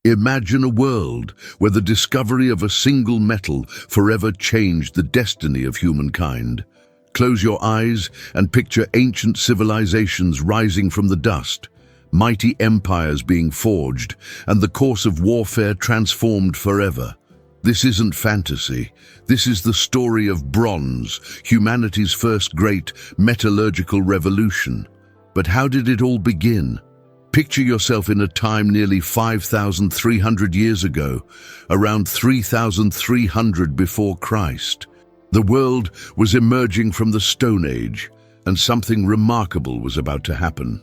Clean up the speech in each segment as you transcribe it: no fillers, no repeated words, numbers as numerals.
Imagine a world where the discovery of a single metal forever changed the destiny of humankind. Close your eyes and picture ancient civilizations rising from the dust, mighty empires being forged, and the course of warfare transformed forever. This isn't fantasy. This is the story of bronze, humanity's first great metallurgical revolution. But how did it all begin? Picture yourself in a time nearly 5,300 years ago, around 3,300 before Christ. The world was emerging from the Stone Age, and something remarkable was about to happen.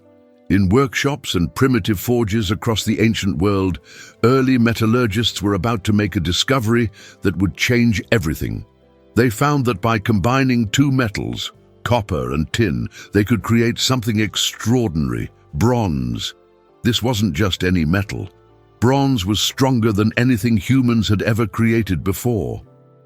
In workshops and primitive forges across the ancient world, early metallurgists were about to make a discovery that would change everything. They found that by combining two metals, copper and tin, they could create something extraordinary: bronze. This wasn't just any metal. Bronze was stronger than anything humans had ever created before.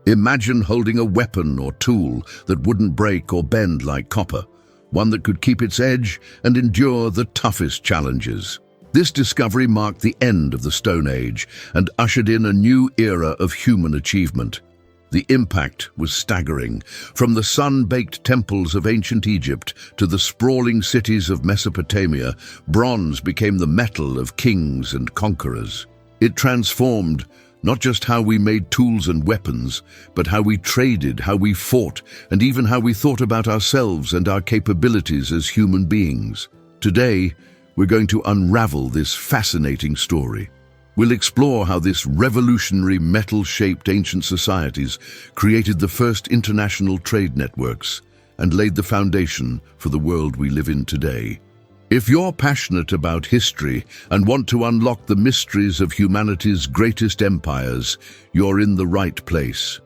Imagine holding a weapon or tool that wouldn't break or bend like copper, one that could keep its edge and endure the toughest challenges. This discovery marked the end of the Stone Age and ushered in a new era of human achievement. The impact was staggering. From the sun-baked temples of ancient Egypt to the sprawling cities of Mesopotamia, bronze became the metal of kings and conquerors. It transformed not just how we made tools and weapons, but how we traded, how we fought, and even how we thought about ourselves and our capabilities as human beings. Today, we're going to unravel this fascinating story. We'll explore how this revolutionary metal-shaped ancient societies created the first international trade networks and laid the foundation for the world we live in today. If you're passionate about history and want to unlock the mysteries of humanity's greatest empires, you're in the right place.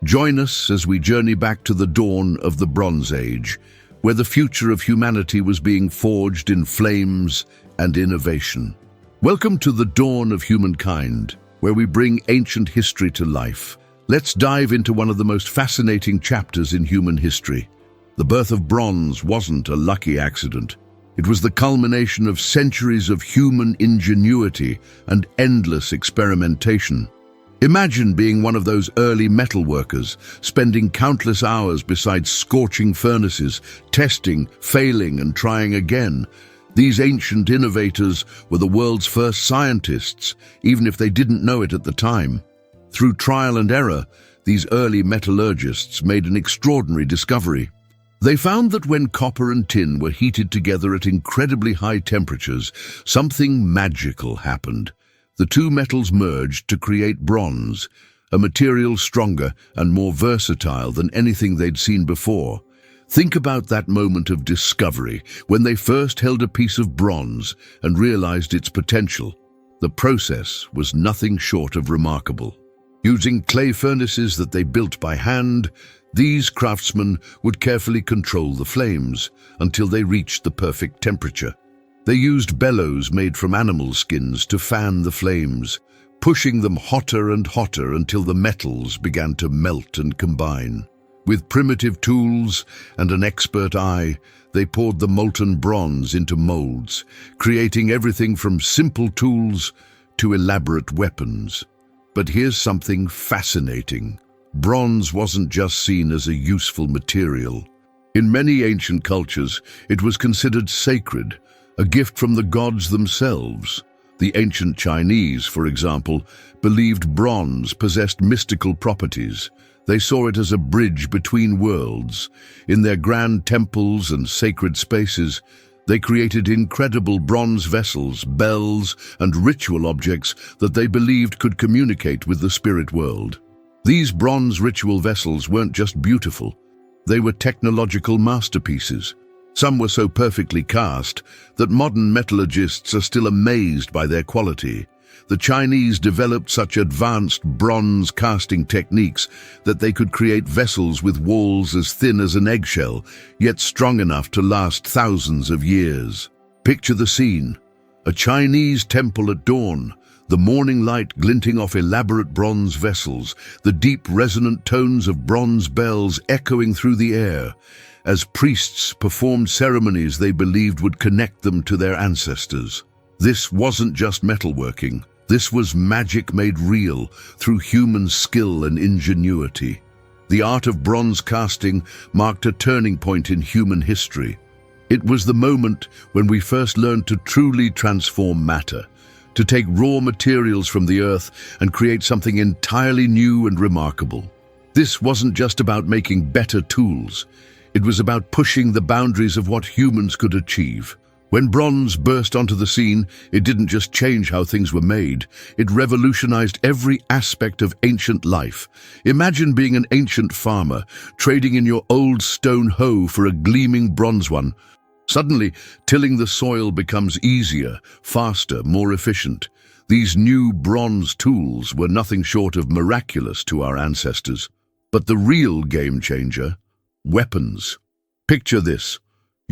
Join us as we journey back to the dawn of the Bronze Age, where the future of humanity was being forged in flames and innovation. Welcome to the dawn of humankind, where we bring ancient history to life. Let's dive into one of the most fascinating chapters in human history. The birth of bronze wasn't a lucky accident. It was the culmination of centuries of human ingenuity and endless experimentation. Imagine being one of those early metalworkers, spending countless hours beside scorching furnaces, testing, failing, and trying again. These ancient innovators were the world's first scientists, even if they didn't know it at the time. Through trial and error, these early metallurgists made an extraordinary discovery. They found that when copper and tin were heated together at incredibly high temperatures, something magical happened. The two metals merged to create bronze, a material stronger and more versatile than anything they'd seen before. Think about that moment of discovery when they first held a piece of bronze and realized its potential. The process was nothing short of remarkable. Using clay furnaces that they built by hand, these craftsmen would carefully control the flames until they reached the perfect temperature. They used bellows made from animal skins to fan the flames, pushing them hotter and hotter until the metals began to melt and combine. With primitive tools and an expert eye, they poured the molten bronze into molds, creating everything from simple tools to elaborate weapons. But here's something fascinating. Bronze wasn't just seen as a useful material. In many ancient cultures, it was considered sacred, a gift from the gods themselves. The ancient Chinese, for example, believed bronze possessed mystical properties. They saw it as a bridge between worlds. In their grand temples and sacred spaces, they created incredible bronze vessels, bells, and ritual objects that they believed could communicate with the spirit world. These bronze ritual vessels weren't just beautiful. They were technological masterpieces. Some were so perfectly cast that modern metallurgists are still amazed by their quality. The Chinese developed such advanced bronze casting techniques that they could create vessels with walls as thin as an eggshell, yet strong enough to last thousands of years. Picture the scene: a Chinese temple at dawn, the morning light glinting off elaborate bronze vessels, the deep resonant tones of bronze bells echoing through the air, as priests performed ceremonies they believed would connect them to their ancestors. This wasn't just metalworking. This was magic made real through human skill and ingenuity. The art of bronze casting marked a turning point in human history. It was the moment when we first learned to truly transform matter, to take raw materials from the earth and create something entirely new and remarkable. This wasn't just about making better tools. It was about pushing the boundaries of what humans could achieve. When bronze burst onto the scene, it didn't just change how things were made. It revolutionized every aspect of ancient life. Imagine being an ancient farmer, trading in your old stone hoe for a gleaming bronze one. Suddenly, tilling the soil becomes easier, faster, more efficient. These new bronze tools were nothing short of miraculous to our ancestors. But the real game changer: weapons. Picture this.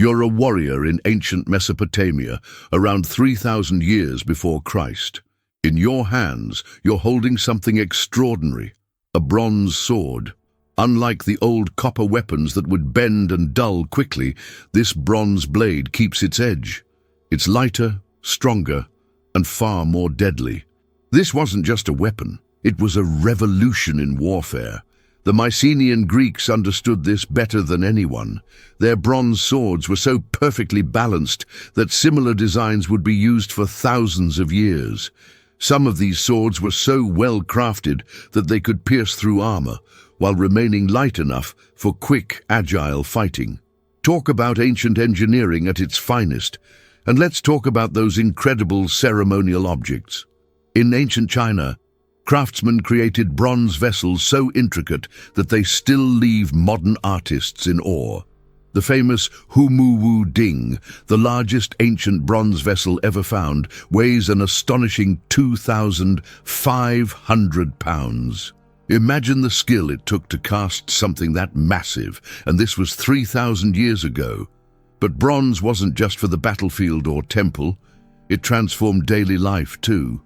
You're a warrior in ancient Mesopotamia, around 3,000 years before Christ. In your hands, you're holding something extraordinary: a bronze sword. Unlike the old copper weapons that would bend and dull quickly, this bronze blade keeps its edge. It's lighter, stronger, and far more deadly. This wasn't just a weapon, it was a revolution in warfare. The Mycenaean Greeks understood this better than anyone. Their bronze swords were so perfectly balanced that similar designs would be used for thousands of years. Some of these swords were so well crafted that they could pierce through armor, while remaining light enough for quick, agile fighting. Talk about ancient engineering at its finest, and let's talk about those incredible ceremonial objects. In ancient China, craftsmen created bronze vessels so intricate that they still leave modern artists in awe. The famous Humuwu Ding, the largest ancient bronze vessel ever found, weighs an astonishing 2,500 pounds. Imagine the skill it took to cast something that massive, and this was 3,000 years ago. But bronze wasn't just for the battlefield or temple, it transformed daily life too.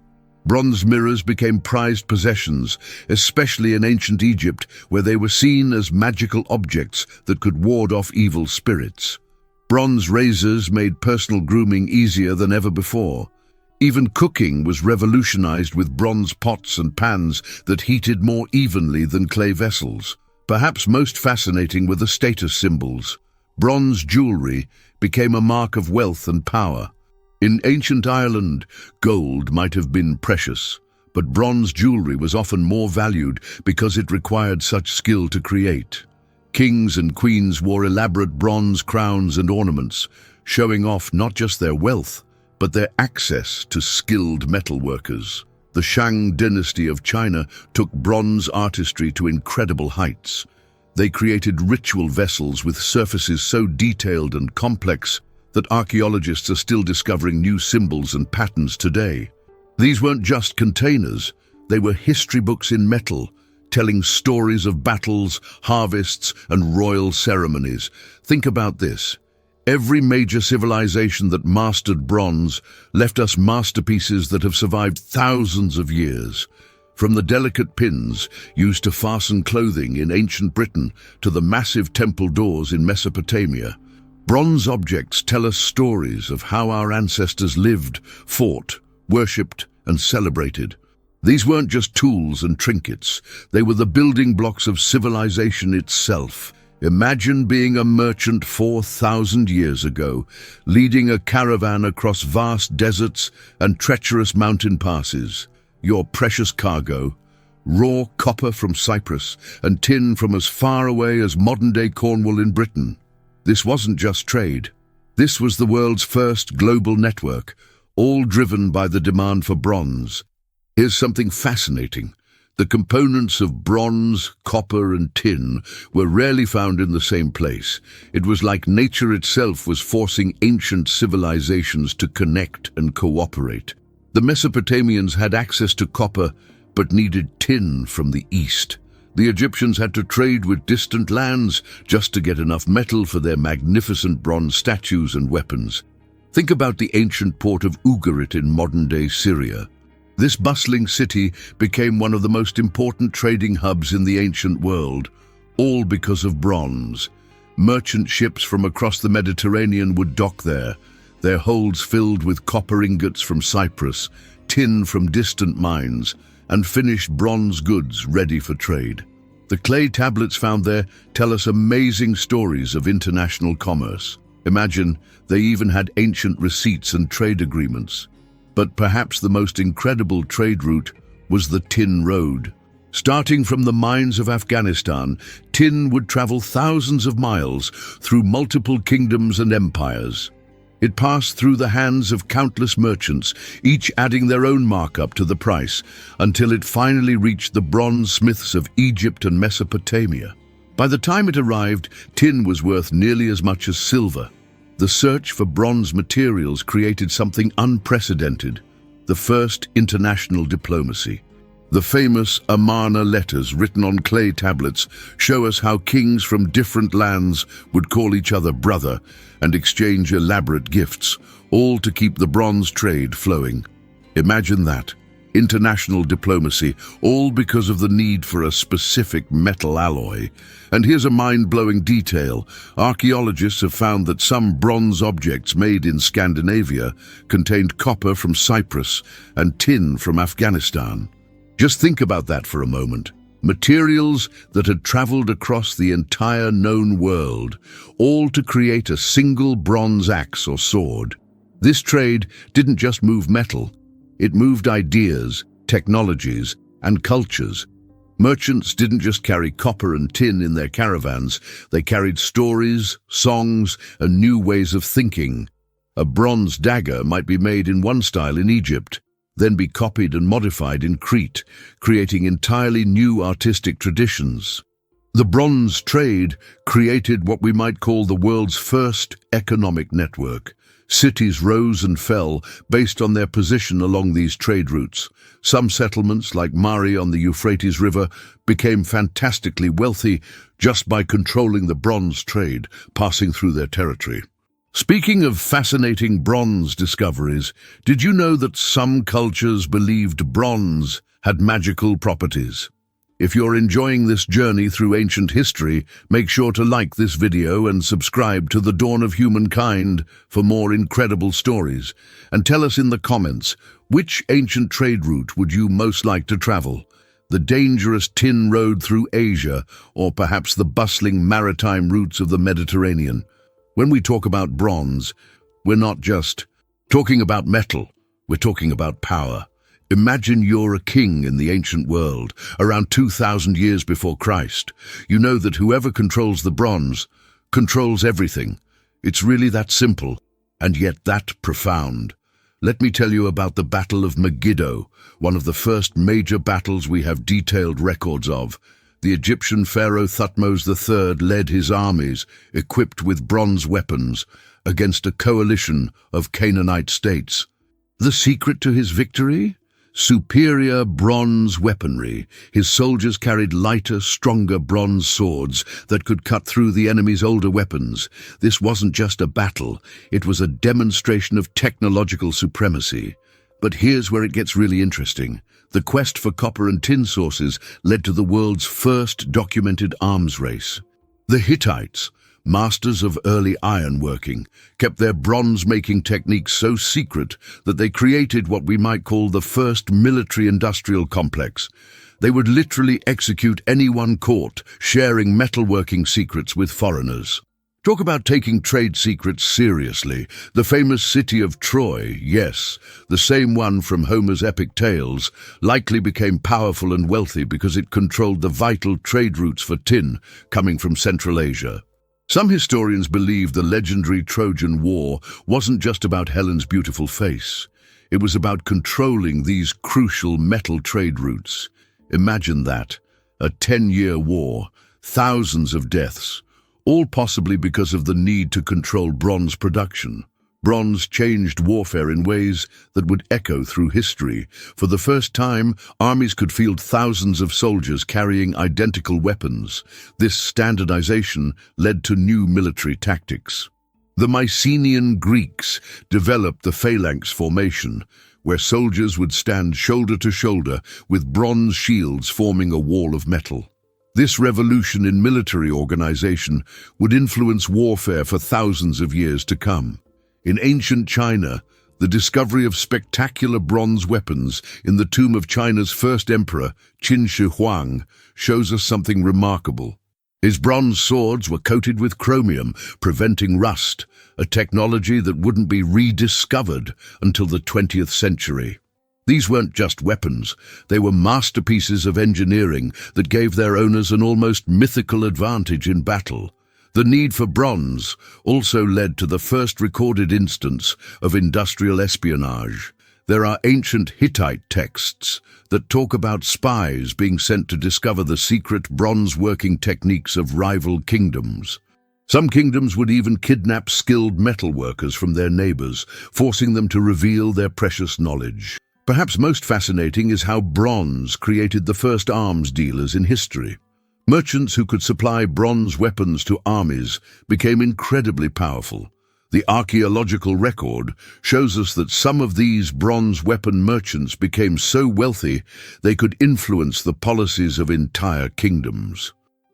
Bronze mirrors became prized possessions, especially in ancient Egypt, where they were seen as magical objects that could ward off evil spirits. Bronze razors made personal grooming easier than ever before. Even cooking was revolutionized with bronze pots and pans that heated more evenly than clay vessels. Perhaps most fascinating were the status symbols. Bronze jewelry became a mark of wealth and power. In ancient Ireland, gold might have been precious, but bronze jewelry was often more valued because it required such skill to create. Kings and queens wore elaborate bronze crowns and ornaments, showing off not just their wealth, but their access to skilled metalworkers. The Shang dynasty of China took bronze artistry to incredible heights. They created ritual vessels with surfaces so detailed and complex that archaeologists are still discovering new symbols and patterns today. These weren't just containers, they were history books in metal, telling stories of battles, harvests, and royal ceremonies. Think about this. Every major civilization that mastered bronze left us masterpieces that have survived thousands of years. From the delicate pins used to fasten clothing in ancient Britain to the massive temple doors in Mesopotamia, bronze objects tell us stories of how our ancestors lived, fought, worshipped, and celebrated. These weren't just tools and trinkets, they were the building blocks of civilization itself. Imagine being a merchant 4,000 years ago, leading a caravan across vast deserts and treacherous mountain passes. Your precious cargo, raw copper from Cyprus and tin from as far away as modern-day Cornwall in Britain. This wasn't just trade. This was the world's first global network, all driven by the demand for bronze. Here's something fascinating. The components of bronze, copper, and tin were rarely found in the same place. It was like nature itself was forcing ancient civilizations to connect and cooperate. The Mesopotamians had access to copper, but needed tin from the east. The Egyptians had to trade with distant lands just to get enough metal for their magnificent bronze statues and weapons. Think about the ancient port of Ugarit in modern-day Syria. This bustling city became one of the most important trading hubs in the ancient world, all because of bronze. Merchant ships from across the Mediterranean would dock there, their holds filled with copper ingots from Cyprus, tin from distant mines and finished bronze goods ready for trade. The clay tablets found there tell us amazing stories of international commerce. Imagine, they even had ancient receipts and trade agreements. But perhaps the most incredible trade route was the Tin Road. Starting from the mines of Afghanistan, tin would travel thousands of miles through multiple kingdoms and empires. It passed through the hands of countless merchants, each adding their own markup to the price, until it finally reached the bronze smiths of Egypt and Mesopotamia. By the time it arrived, tin was worth nearly as much as silver. The search for bronze materials created something unprecedented: the first international diplomacy. The famous Amarna letters written on clay tablets show us how kings from different lands would call each other brother and exchange elaborate gifts, all to keep the bronze trade flowing. Imagine that. International diplomacy, all because of the need for a specific metal alloy. And here's a mind-blowing detail. Archaeologists have found that some bronze objects made in Scandinavia contained copper from Cyprus and tin from Afghanistan. Just think about that for a moment. Materials that had traveled across the entire known world, all to create a single bronze axe or sword. This trade didn't just move metal, it moved ideas, technologies, and cultures. Merchants didn't just carry copper and tin in their caravans, they carried stories, songs, and new ways of thinking. A bronze dagger might be made in one style in Egypt, then be copied and modified in Crete, creating entirely new artistic traditions. The bronze trade created what we might call the world's first economic network. Cities rose and fell based on their position along these trade routes. Some settlements, like Mari on the Euphrates River, became fantastically wealthy just by controlling the bronze trade passing through their territory. Speaking of fascinating bronze discoveries, did you know that some cultures believed bronze had magical properties? If you're enjoying this journey through ancient history, make sure to like this video and subscribe to The Dawn of Humankind for more incredible stories. And tell us in the comments, which ancient trade route would you most like to travel? The dangerous tin road through Asia, or perhaps the bustling maritime routes of the Mediterranean? When we talk about bronze, we're not just talking about metal, we're talking about power. Imagine you're a king in the ancient world, around 2,000 years before Christ. You know that whoever controls the bronze controls everything. It's really that simple, and yet that profound. Let me tell you about the Battle of Megiddo, one of the first major battles we have detailed records of. The Egyptian pharaoh Thutmose III led his armies, equipped with bronze weapons, against a coalition of Canaanite states. The secret to his victory? Superior bronze weaponry. His soldiers carried lighter, stronger bronze swords that could cut through the enemy's older weapons. This wasn't just a battle, it was a demonstration of technological supremacy. But here's where it gets really interesting. The quest for copper and tin sources led to the world's first documented arms race. The Hittites, masters of early ironworking, kept their bronze-making techniques so secret that they created what we might call the first military-industrial complex. They would literally execute anyone caught sharing metalworking secrets with foreigners. Talk about taking trade secrets seriously. The famous city of Troy, yes, the same one from Homer's epic tales, likely became powerful and wealthy because it controlled the vital trade routes for tin coming from Central Asia. Some historians believe the legendary Trojan War wasn't just about Helen's beautiful face. It was about controlling these crucial metal trade routes. Imagine that, a 10-year war, thousands of deaths, all possibly because of the need to control bronze production. Bronze changed warfare in ways that would echo through history. For the first time, armies could field thousands of soldiers carrying identical weapons. This standardization led to new military tactics. The Mycenaean Greeks developed the phalanx formation, where soldiers would stand shoulder to shoulder with bronze shields forming a wall of metal. This revolution in military organization would influence warfare for thousands of years to come. In ancient China, The discovery of spectacular bronze weapons in the tomb of China's first emperor, Qin Shi Huang, shows us something remarkable. His bronze swords were coated with chromium, preventing rust, a technology that wouldn't be rediscovered until the 20th century. These weren't just weapons, they were masterpieces of engineering that gave their owners an almost mythical advantage in battle. The need for bronze also led to the first recorded instance of industrial espionage. There are ancient Hittite texts that talk about spies being sent to discover the secret bronze-working techniques of rival kingdoms. Some kingdoms would even kidnap skilled metal workers from their neighbors, forcing them to reveal their precious knowledge. Perhaps most fascinating is how bronze created the first arms dealers in history. Merchants who could supply bronze weapons to armies became incredibly powerful. The archaeological record shows us that some of these bronze weapon merchants became so wealthy they could influence the policies of entire kingdoms.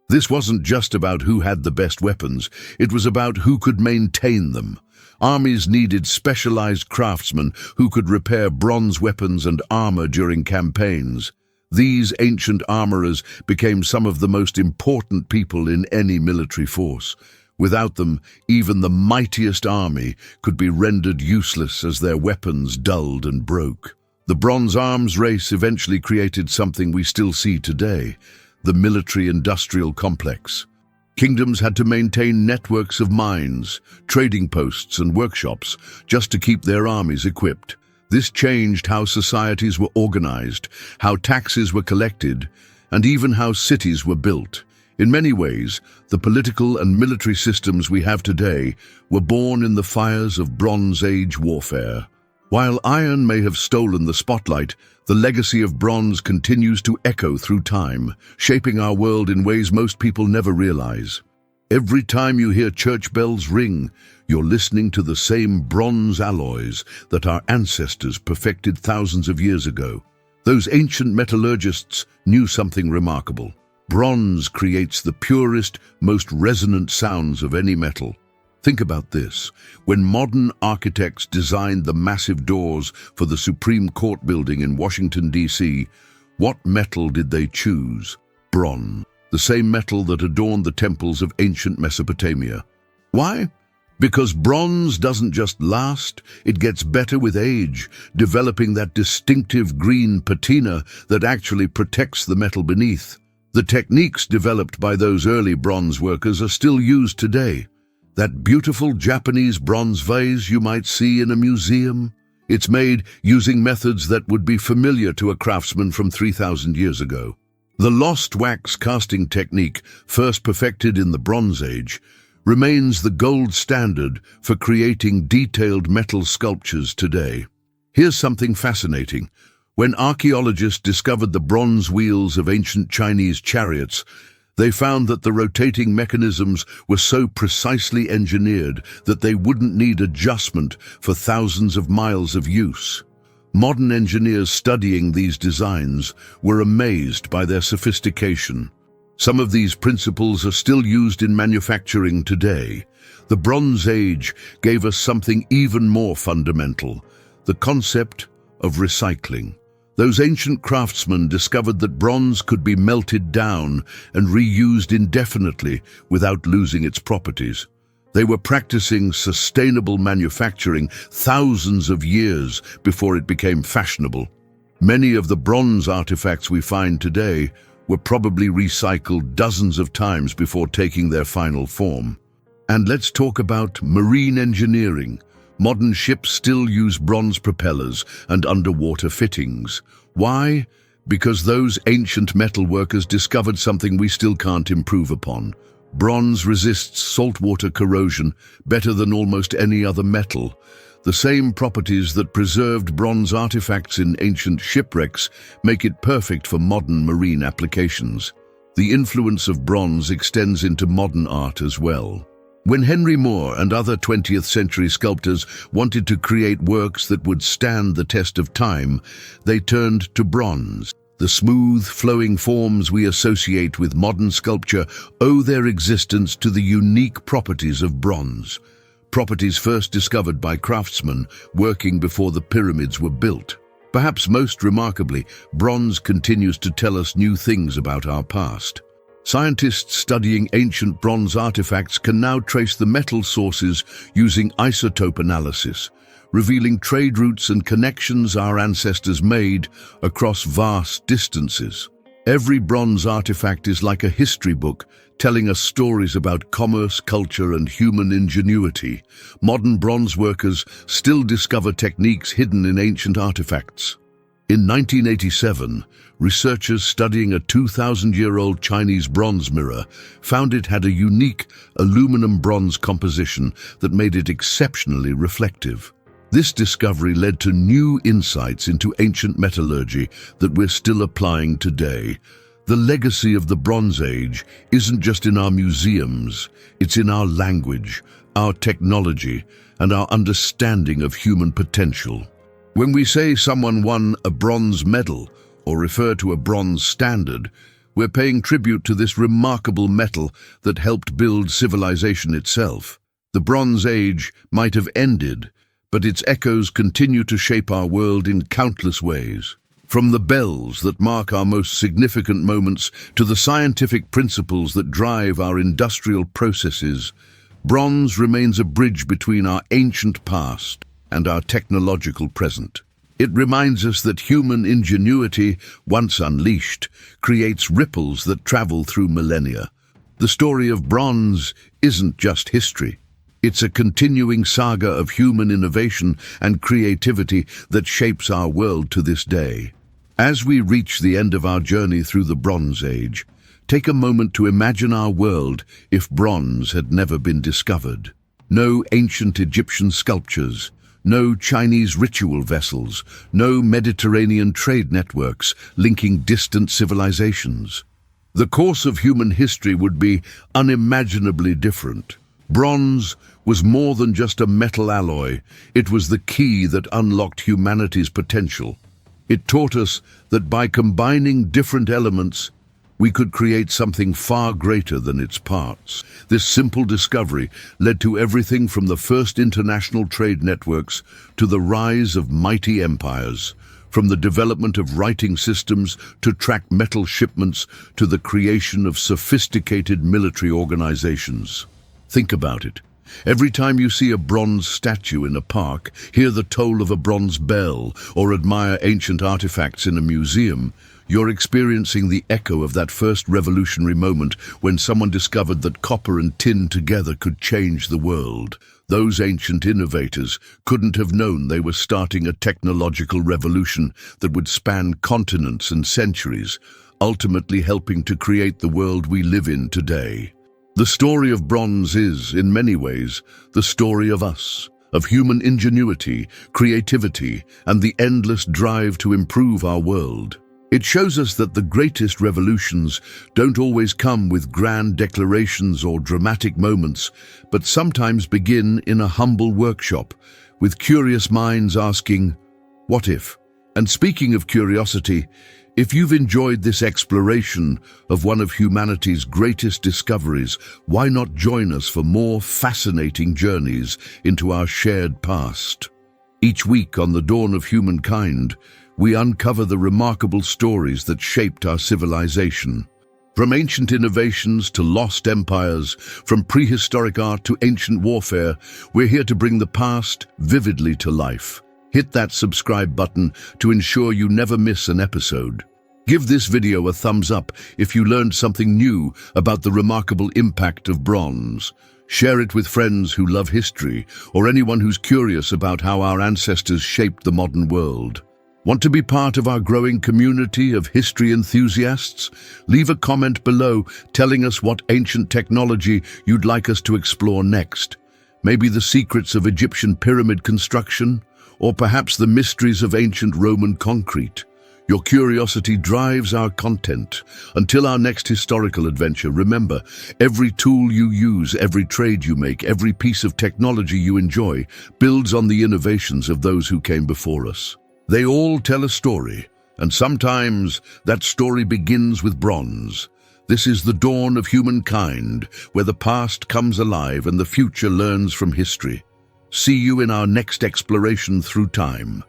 This wasn't just about who had the best weapons, it was about who could maintain them. Armies needed specialized craftsmen who could repair bronze weapons and armor during campaigns. These ancient armorers became some of the most important people in any military force. Without them, even the mightiest army could be rendered useless as their weapons dulled and broke. The bronze arms race eventually created something we still see today, the military-industrial complex. Kingdoms had to maintain networks of mines, trading posts and workshops just to keep their armies equipped. This changed how societies were organized, how taxes were collected, and even how cities were built. In many ways, the political and military systems we have today were born in the fires of Bronze Age warfare. While iron may have stolen the spotlight, the legacy of bronze continues to echo through time, shaping our world in ways most people never realize. Every time you hear church bells ring, you're listening to the same bronze alloys that our ancestors perfected thousands of years ago. Those ancient metallurgists knew something remarkable. Bronze creates the purest, most resonant sounds of any metal. Think about this. When modern architects designed the massive doors for the Supreme Court building in Washington, D.C., what metal did they choose? Bronze. The same metal that adorned the temples of ancient Mesopotamia. Why? Because bronze doesn't just last, it gets better with age, developing that distinctive green patina that actually protects the metal beneath. The techniques developed by those early bronze workers are still used today. That beautiful Japanese bronze vase you might see in a museum, it's made using methods that would be familiar to a craftsman from 3,000 years ago. The lost wax casting technique, first perfected in the Bronze Age, remains the gold standard for creating detailed metal sculptures today. Here's something fascinating. When archaeologists discovered the bronze wheels of ancient Chinese chariots, they found that the rotating mechanisms were so precisely engineered that they wouldn't need adjustment for thousands of miles of use. Modern engineers studying these designs were amazed by their sophistication. Some of these principles are still used in manufacturing today. The Bronze Age gave us something even more fundamental, the concept of recycling. Those ancient craftsmen discovered that bronze could be melted down and reused indefinitely without losing its properties. They were practicing sustainable manufacturing thousands of years before it became fashionable. Many of the bronze artifacts we find today were probably recycled dozens of times before taking their final form. And let's talk about marine engineering. Modern ships still use bronze propellers and underwater fittings. Why? Because those ancient metal workers discovered something we still can't improve upon. Bronze resists saltwater corrosion better than almost any other metal. The same properties that preserved bronze artifacts in ancient shipwrecks make it perfect for modern marine applications. The influence of bronze extends into modern art as well. When Henry Moore and other 20th century sculptors wanted to create works that would stand the test of time, they turned to bronze. The smooth, flowing forms we associate with modern sculpture owe their existence to the unique properties of bronze. properties first discovered by craftsmen working before the pyramids were built. Perhaps most remarkably, bronze continues to tell us new things about our past. Scientists studying ancient bronze artifacts can now trace the metal sources using isotope analysis, revealing trade routes and connections our ancestors made across vast distances. Every bronze artifact is like a history book, telling us stories about commerce, culture, and human ingenuity. Modern bronze workers still discover techniques hidden in ancient artifacts. In 1987, researchers studying a 2,000-year-old Chinese bronze mirror found it had a unique aluminum-bronze composition that made it exceptionally reflective. This discovery led to new insights into ancient metallurgy that we're still applying today. The legacy of the Bronze Age isn't just in our museums, it's in our language, our technology, and our understanding of human potential. When we say someone won a bronze medal or refer to a bronze standard, we're paying tribute to this remarkable metal that helped build civilization itself. The Bronze Age might have ended, but its echoes continue to shape our world in countless ways. From the bells that mark our most significant moments to the scientific principles that drive our industrial processes, bronze remains a bridge between our ancient past and our technological present. It reminds us that human ingenuity, once unleashed, creates ripples that travel through millennia. The story of bronze isn't just history. It's a continuing saga of human innovation and creativity that shapes our world to this day. As we reach the end of our journey through the Bronze Age, take a moment to imagine our world if bronze had never been discovered. No ancient Egyptian sculptures, no Chinese ritual vessels, no Mediterranean trade networks linking distant civilizations. The course of human history would be unimaginably different. Bronze was more than just a metal alloy. It was the key that unlocked humanity's potential. It taught us that by combining different elements, we could create something far greater than its parts. This simple discovery led to everything from the first international trade networks to the rise of mighty empires, from the development of writing systems to track metal shipments to the creation of sophisticated military organizations. Think about it. Every time you see a bronze statue in a park, hear the toll of a bronze bell, or admire ancient artifacts in a museum, you're experiencing the echo of that first revolutionary moment when someone discovered that copper and tin together could change the world. Those ancient innovators couldn't have known they were starting a technological revolution that would span continents and centuries, ultimately helping to create the world we live in today. The story of bronze is, in many ways, the story of us, of human ingenuity, creativity, and the endless drive to improve our world. It shows us that the greatest revolutions don't always come with grand declarations or dramatic moments, but sometimes begin in a humble workshop, with curious minds asking, "What if?" And speaking of curiosity, if you've enjoyed this exploration of one of humanity's greatest discoveries, why not join us for more fascinating journeys into our shared past? Each week on the dawn of humankind, we uncover the remarkable stories that shaped our civilization. From ancient innovations to lost empires, from prehistoric art to ancient warfare, we're here to bring the past vividly to life. Hit that subscribe button to ensure you never miss an episode. Give this video a thumbs up if you learned something new about the remarkable impact of bronze. Share it with friends who love history or anyone who's curious about how our ancestors shaped the modern world. Want to be part of our growing community of history enthusiasts? Leave a comment below telling us what ancient technology you'd like us to explore next. Maybe the secrets of Egyptian pyramid construction, or perhaps the mysteries of ancient Roman concrete. Your curiosity drives our content. Until our next historical adventure, remember, every tool you use, every trade you make, every piece of technology you enjoy builds on the innovations of those who came before us. They all tell a story, and sometimes that story begins with bronze. This is the dawn of humankind, where the past comes alive and the future learns from history. See you in our next exploration through time.